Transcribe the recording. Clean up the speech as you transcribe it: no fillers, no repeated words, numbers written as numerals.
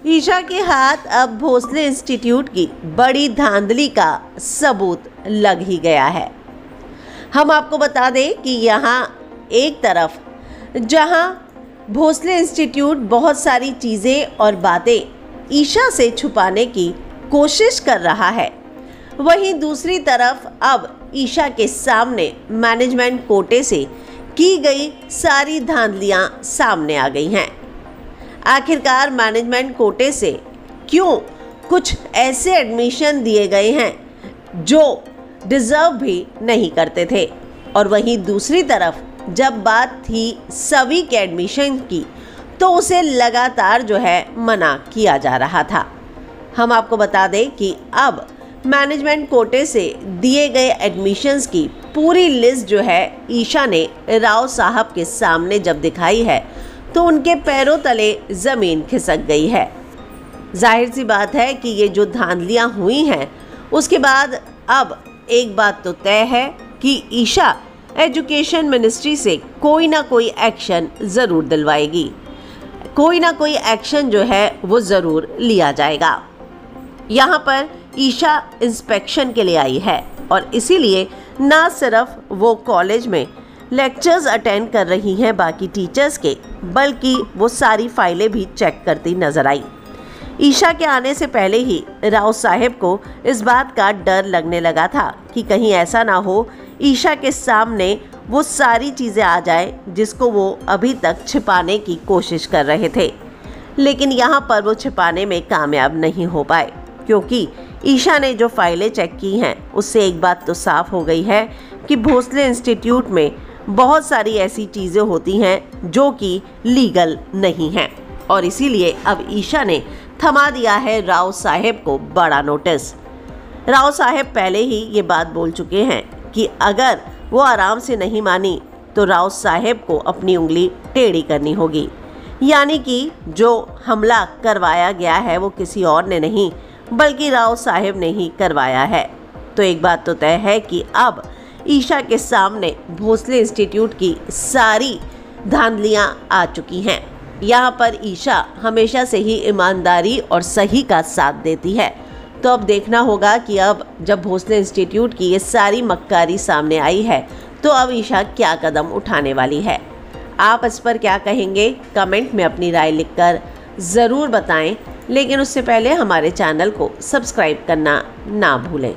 ईशा के हाथ अब भोसले इंस्टीट्यूट की बड़ी धांधली का सबूत लग ही गया है। हम आपको बता दें कि यहाँ एक तरफ जहाँ भोसले इंस्टीट्यूट बहुत सारी चीज़ें और बातें ईशा से छुपाने की कोशिश कर रहा है, वहीं दूसरी तरफ अब ईशा के सामने मैनेजमेंट कोटे से की गई सारी धांधलियाँ सामने आ गई हैं। आखिरकार मैनेजमेंट कोटे से क्यों कुछ ऐसे एडमिशन दिए गए हैं जो डिज़र्व भी नहीं करते थे, और वहीं दूसरी तरफ जब बात थी सभी के एडमिशन की तो उसे लगातार जो है मना किया जा रहा था। हम आपको बता दें कि अब मैनेजमेंट कोटे से दिए गए एडमिशन्स की पूरी लिस्ट जो है ईशा ने राव साहब के सामने जब दिखाई है तो उनके पैरों तले ज़मीन खिसक गई है। जाहिर सी बात है कि ये जो धांधलियाँ हुई हैं उसके बाद अब एक बात तो तय है कि ईशा एजुकेशन मिनिस्ट्री से कोई ना कोई एक्शन ज़रूर दिलवाएगी, कोई ना कोई एक्शन जो है वो ज़रूर लिया जाएगा। यहाँ पर ईशा इंस्पेक्शन के लिए आई है और इसीलिए ना सिर्फ वो कॉलेज में लेक्चर्स अटेंड कर रही हैं बाकी टीचर्स के, बल्कि वो सारी फाइलें भी चेक करती नजर आई। ईशा के आने से पहले ही राव साहब को इस बात का डर लगने लगा था कि कहीं ऐसा ना हो ईशा के सामने वो सारी चीज़ें आ जाए जिसको वो अभी तक छिपाने की कोशिश कर रहे थे, लेकिन यहाँ पर वो छिपाने में कामयाब नहीं हो पाए, क्योंकि ईशा ने जो फाइलें चेक की हैं उससे एक बात तो साफ हो गई है कि भोसले इंस्टीट्यूट में बहुत सारी ऐसी चीज़ें होती हैं जो कि लीगल नहीं हैं, और इसीलिए अब ईशा ने थमा दिया है राव साहब को बड़ा नोटिस। राव साहब पहले ही ये बात बोल चुके हैं कि अगर वो आराम से नहीं मानी तो राव साहब को अपनी उंगली टेढ़ी करनी होगी, यानी कि जो हमला करवाया गया है वो किसी और ने नहीं बल्कि राव साहब ने ही करवाया है। तो एक बात तो तय है कि अब ईशा के सामने भोसले इंस्टीट्यूट की सारी धांधलियाँ आ चुकी हैं। यहाँ पर ईशा हमेशा से ही ईमानदारी और सही का साथ देती है, तो अब देखना होगा कि अब जब भोसले इंस्टीट्यूट की ये सारी मक्कारी सामने आई है तो अब ईशा क्या कदम उठाने वाली है। आप इस पर क्या कहेंगे, कमेंट में अपनी राय लिखकर ज़रूर बताएं, लेकिन उससे पहले हमारे चैनल को सब्सक्राइब करना ना भूलें।